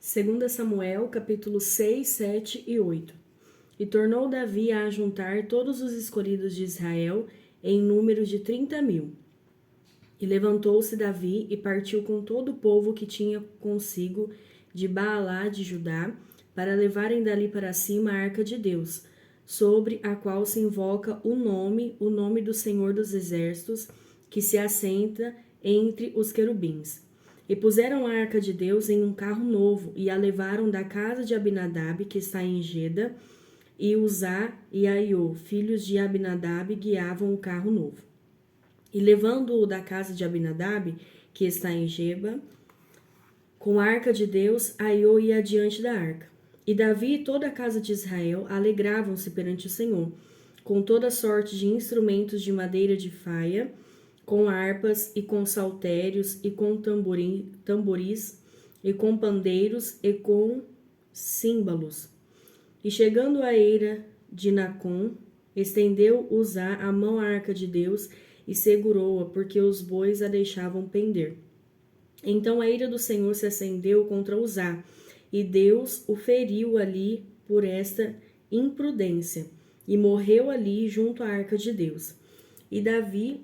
2 Samuel, capítulos 6, 7 e 8. E tornou Davi a ajuntar todos os escolhidos de Israel em número de 30.000. E levantou-se Davi e partiu com todo o povo que tinha consigo de Baalá de Judá, para levarem dali para cima a arca de Deus, sobre a qual se invoca o nome do Senhor dos Exércitos, que se assenta entre os querubins. E puseram a arca de Deus em um carro novo, e a levaram da casa de Abinadab, que está em Geda, e Uzá e Aiô, filhos de Abinadab, guiavam o carro novo. E levando-o da casa de Abinadab, que está em Geba, com a arca de Deus, Aiô ia adiante da arca. E Davi e toda a casa de Israel alegravam-se perante o Senhor, com toda sorte de instrumentos de madeira de faia, com harpas e com saltérios e com tamboris e com pandeiros e com símbalos. E chegando à eira de Nacon, estendeu Uzá a mão à arca de Deus e segurou-a, porque os bois a deixavam pender. Então a ira do Senhor se acendeu contra Uzá, e Deus o feriu ali por esta imprudência, e morreu ali junto à arca de Deus. E Davi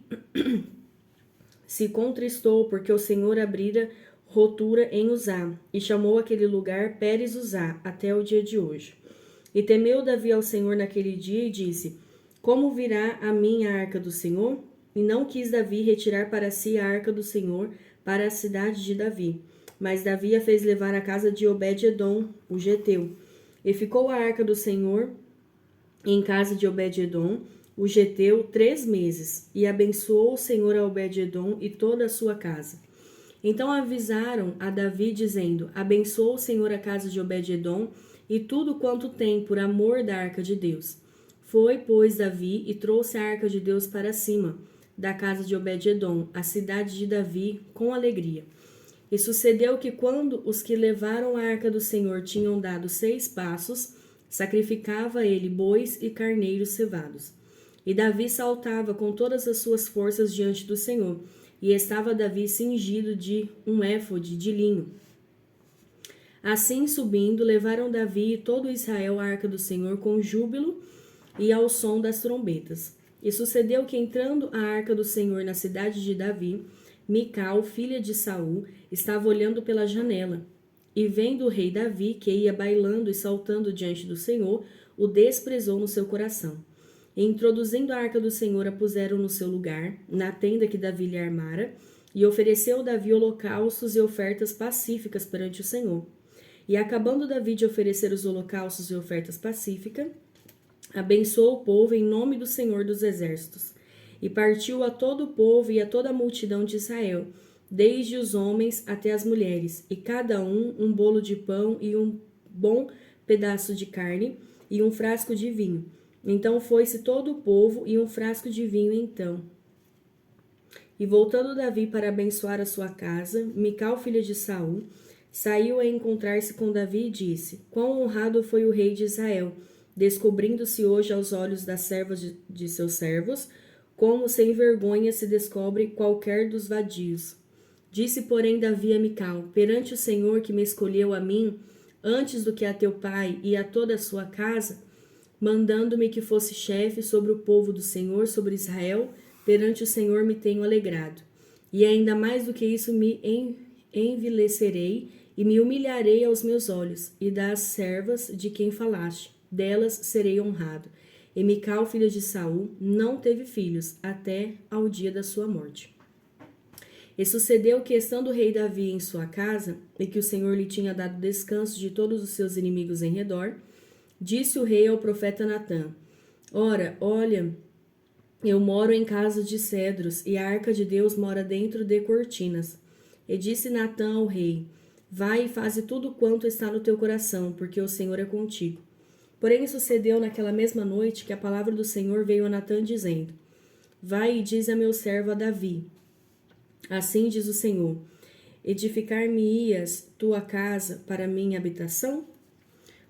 se contristou, porque o Senhor abrira rotura em Uzá, e chamou aquele lugar Pérez Uzá, até o dia de hoje. E temeu Davi ao Senhor naquele dia, e disse: Como virá a mim a arca do Senhor? E não quis Davi retirar para si a arca do Senhor para a cidade de Davi. Mas Davi a fez levar à casa de Obed-edom, o geteu. E ficou a arca do Senhor em casa de Obed-edom, o geteu, 3 meses. E abençoou o Senhor a Obed-edom e toda a sua casa. Então avisaram a Davi, dizendo: Abençoou o Senhor a casa de Obed-edom e tudo quanto tem, por amor da arca de Deus. Foi, pois, Davi e trouxe a arca de Deus para cima da casa de Obed-edom, a cidade de Davi, com alegria. E sucedeu que, quando os que levaram a arca do Senhor tinham dado 6 passos, sacrificava ele bois e carneiros cevados. E Davi saltava com todas as suas forças diante do Senhor, e estava Davi cingido de um éfode de linho. Assim, subindo, levaram Davi e todo Israel a arca do Senhor com júbilo e ao som das trombetas. E sucedeu que, entrando a arca do Senhor na cidade de Davi, Mical, filha de Saul, estava olhando pela janela. E vendo o rei Davi, que ia bailando e saltando diante do Senhor, o desprezou no seu coração. E introduzindo a arca do Senhor, a puseram no seu lugar, na tenda que Davi lhe armara, e ofereceu Davi holocaustos e ofertas pacíficas perante o Senhor. E acabando Davi de oferecer os holocaustos e ofertas pacíficas, abençoou o povo em nome do Senhor dos Exércitos. E partiu a todo o povo e a toda a multidão de Israel, desde os homens até as mulheres, e cada um bolo de pão e um bom pedaço de carne e um frasco de vinho. Então foi-se todo o povo e um frasco de vinho então. E voltando Davi para abençoar a sua casa, Mical, filha de Saul, saiu a encontrar-se com Davi e disse: Quão honrado foi o rei de Israel, descobrindo-se hoje aos olhos das servas de seus servos, como sem vergonha se descobre qualquer dos vadios. Disse, porém, Davi a Mical: Perante o Senhor que me escolheu a mim, antes do que a teu pai e a toda a sua casa, mandando-me que fosse chefe sobre o povo do Senhor, sobre Israel, perante o Senhor me tenho alegrado. E ainda mais do que isso me envilecerei e me humilharei aos meus olhos, e das servas de quem falaste, delas serei honrado. E Mical, filha de Saul, não teve filhos, até ao dia da sua morte. E sucedeu que, estando o rei Davi em sua casa, e que o Senhor lhe tinha dado descanso de todos os seus inimigos em redor, disse o rei ao profeta Natã: Ora, olha, eu moro em casa de cedros, e a arca de Deus mora dentro de cortinas. E disse Natã ao rei: Vai e faze tudo quanto está no teu coração, porque o Senhor é contigo. Porém sucedeu naquela mesma noite que a palavra do Senhor veio a Natã dizendo: Vai e diz a meu servo a Davi: Assim diz o Senhor: Edificar-me-ias tua casa para minha habitação?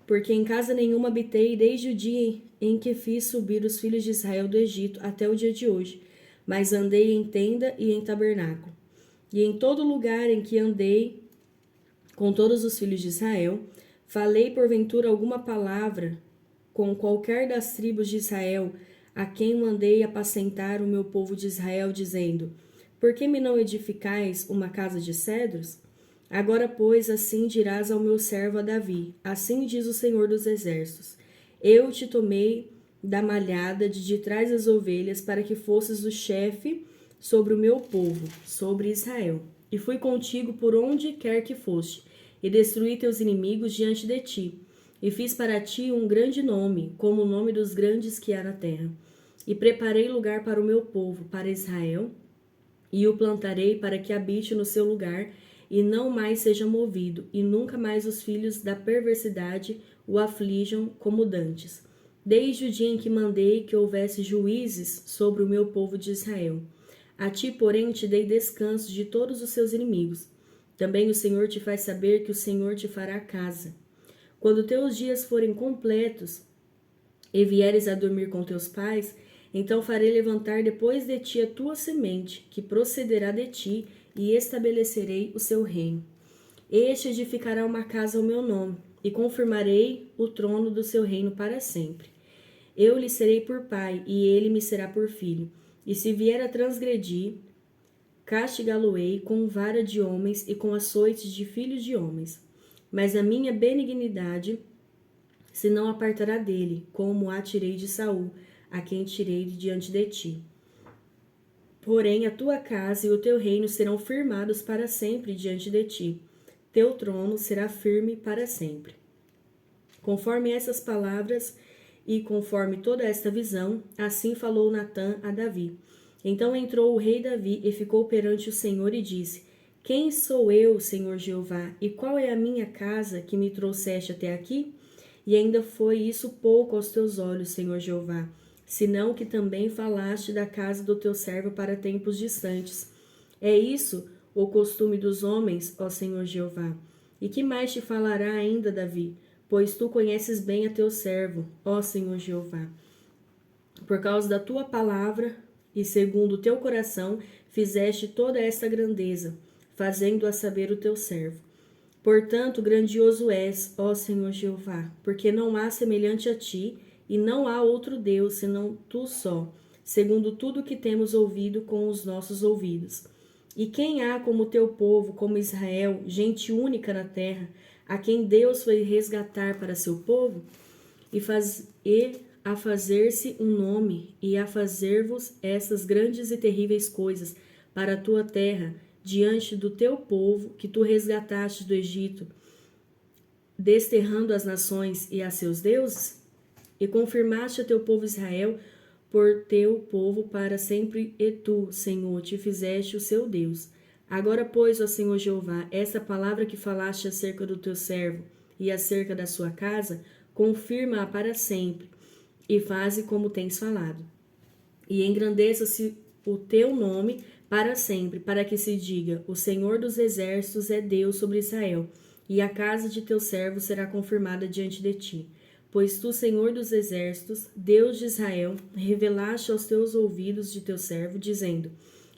Porque em casa nenhuma habitei desde o dia em que fiz subir os filhos de Israel do Egito até o dia de hoje, mas andei em tenda e em tabernáculo. E em todo lugar em que andei, com todos os filhos de Israel, falei porventura alguma palavra com qualquer das tribos de Israel, a quem mandei apacentar o meu povo de Israel, dizendo: Por que me não edificais uma casa de cedros? Agora, pois, assim dirás ao meu servo a Davi: Assim diz o Senhor dos Exércitos: Eu te tomei da malhada de trás das ovelhas, para que fosses o chefe sobre o meu povo, sobre Israel. E fui contigo por onde quer que foste, e destruí teus inimigos diante de ti. E fiz para ti um grande nome, como o nome dos grandes que há na terra. E preparei lugar para o meu povo, para Israel, e o plantarei para que habite no seu lugar, e não mais seja movido, e nunca mais os filhos da perversidade o aflijam como dantes. Desde o dia em que mandei que houvesse juízes sobre o meu povo de Israel. A ti, porém, te dei descanso de todos os seus inimigos. Também o Senhor te faz saber que o Senhor te fará casa. Quando teus dias forem completos e vieres a dormir com teus pais, então farei levantar depois de ti a tua semente, que procederá de ti, e estabelecerei o seu reino. Este edificará uma casa ao meu nome, e confirmarei o trono do seu reino para sempre. Eu lhe serei por pai, e ele me será por filho. E se vier a transgredir, castigá-lo-ei com vara de homens e com açoites de filhos de homens. Mas a minha benignidade se não apartará dele, como a tirei de Saul, a quem tirei de diante de ti. Porém, a tua casa e o teu reino serão firmados para sempre diante de ti. Teu trono será firme para sempre. Conforme essas palavras e conforme toda esta visão, assim falou Natã a Davi. Então entrou o rei Davi e ficou perante o Senhor e disse: Quem sou eu, Senhor Jeová, e qual é a minha casa que me trouxeste até aqui? E ainda foi isso pouco aos teus olhos, Senhor Jeová, senão que também falaste da casa do teu servo para tempos distantes. É isso o costume dos homens, ó Senhor Jeová. E que mais te falará ainda, Davi? Pois tu conheces bem a teu servo, ó Senhor Jeová. Por causa da tua palavra e segundo o teu coração, fizeste toda esta grandeza, fazendo-a saber o teu servo. Portanto, grandioso és, ó Senhor Jeová, porque não há semelhante a ti, e não há outro Deus senão tu só, segundo tudo que temos ouvido com os nossos ouvidos. E quem há como teu povo, como Israel, gente única na terra, a quem Deus foi resgatar para seu povo, e a fazer-se um nome, e a fazer-vos essas grandes e terríveis coisas para a tua terra, diante do teu povo, que tu resgataste do Egito, desterrando as nações e a seus deuses? E confirmaste a teu povo Israel por teu povo para sempre, e tu, Senhor, te fizeste o seu Deus. Agora, pois, ó Senhor Jeová, essa palavra que falaste acerca do teu servo e acerca da sua casa, confirma-a para sempre, e faze como tens falado. E engrandeça-se o teu nome para sempre, para que se diga: o Senhor dos Exércitos é Deus sobre Israel, e a casa de teu servo será confirmada diante de ti. Pois tu, Senhor dos Exércitos, Deus de Israel, revelaste aos teus ouvidos de teu servo, dizendo: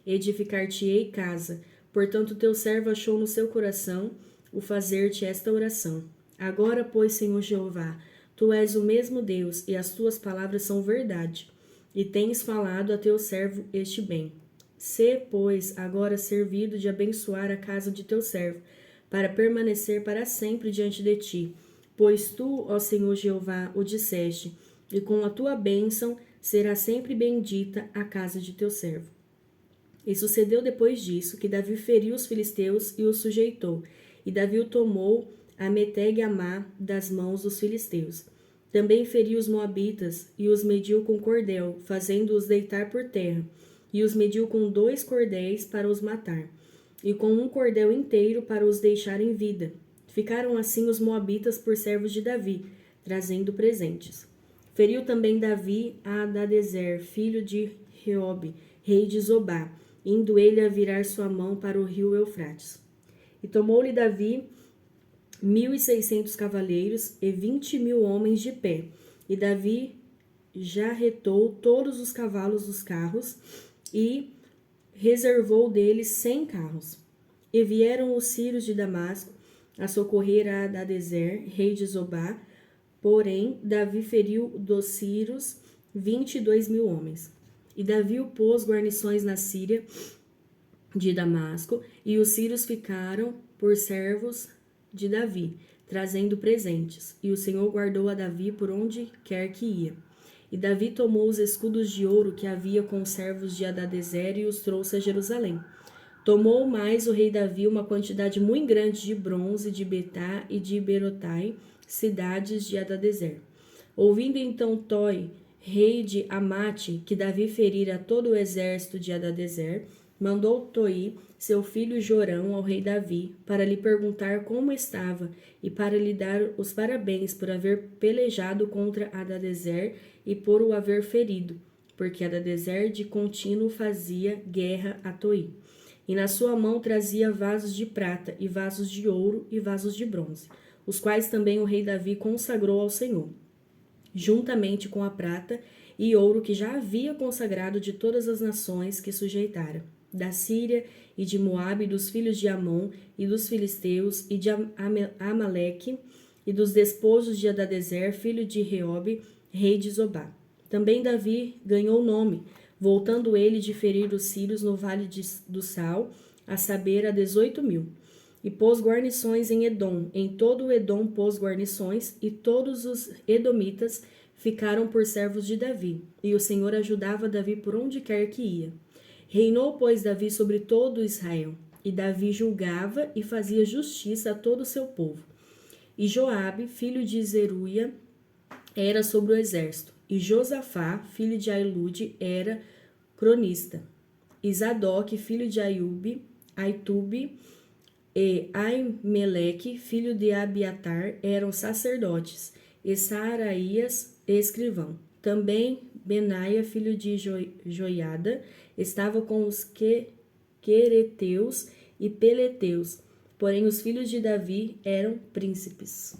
edificar-te-ei casa. Portanto, teu servo achou no seu coração o fazer-te esta oração. Agora, pois, Senhor Jeová, tu és o mesmo Deus, e as tuas palavras são verdade, e tens falado a teu servo este bem. Sê, pois, agora servido de abençoar a casa de teu servo, para permanecer para sempre diante de ti. Pois tu, ó Senhor Jeová, o disseste, e com a tua bênção será sempre bendita a casa de teu servo. E sucedeu depois disso que Davi feriu os filisteus e os sujeitou, e Davi o tomou a Meteg-Amá das mãos dos filisteus. Também feriu os moabitas e os mediu com cordel, fazendo-os deitar por terra, e os mediu com 2 cordéis para os matar, e com um cordel inteiro para os deixar em vida. Ficaram assim os moabitas por servos de Davi, trazendo presentes. Feriu também Davi a Hadadezer, filho de Reobe, rei de Zobá, indo ele a virar sua mão para o rio Eufrates. E tomou-lhe Davi 1.600 cavaleiros e 20.000 homens de pé. E Davi jarretou todos os cavalos dos carros e reservou deles 100 carros. E vieram os sírios de Damasco a socorrer a Hadadezer, rei de Zobá. Porém, Davi feriu dos sírios 22.000 homens. E Davi pôs guarnições na Síria de Damasco, e os sírios ficaram por servos de Davi, trazendo presentes. E o Senhor guardou a Davi por onde quer que ia. E Davi tomou os escudos de ouro que havia com os servos de Hadadezer e os trouxe a Jerusalém. Tomou mais o rei Davi uma quantidade muito grande de bronze, de Betá e de Berotai, cidades de Hadadezer. Ouvindo então Toi, rei de Amate, que Davi ferira todo o exército de Hadadezer, mandou Toi, seu filho Jorão, ao rei Davi, para lhe perguntar como estava e para lhe dar os parabéns por haver pelejado contra Hadadezer e por o haver ferido, porque Hadadezer de contínuo fazia guerra a Toi. E na sua mão trazia vasos de prata, e vasos de ouro, e vasos de bronze, os quais também o rei Davi consagrou ao Senhor, juntamente com a prata e ouro que já havia consagrado de todas as nações que sujeitara, da Síria e de Moabe, dos filhos de Amon, e dos filisteus, e de Amaleque, e dos despojos de Hadadezer, filho de Reobe, rei de Zobá. Também Davi ganhou nome, voltando ele de ferir os sírios no vale do Sal, a saber, a 18.000. E pôs guarnições em Edom, em todo o Edom pôs guarnições, e todos os edomitas ficaram por servos de Davi, e o Senhor ajudava Davi por onde quer que ia. Reinou, pois, Davi sobre todo Israel, e Davi julgava e fazia justiça a todo o seu povo. E Joabe, filho de Zeruia, era sobre o exército, e Josafá, filho de Ailude, era cronista. E Zadok, filho de Aitube, e Aimeleque, filho de Abiatar, eram sacerdotes, e Saraías, escrivão. Também Benaia, filho de Joiada, estava com os Quereteus e Peleteus, porém os filhos de Davi eram príncipes.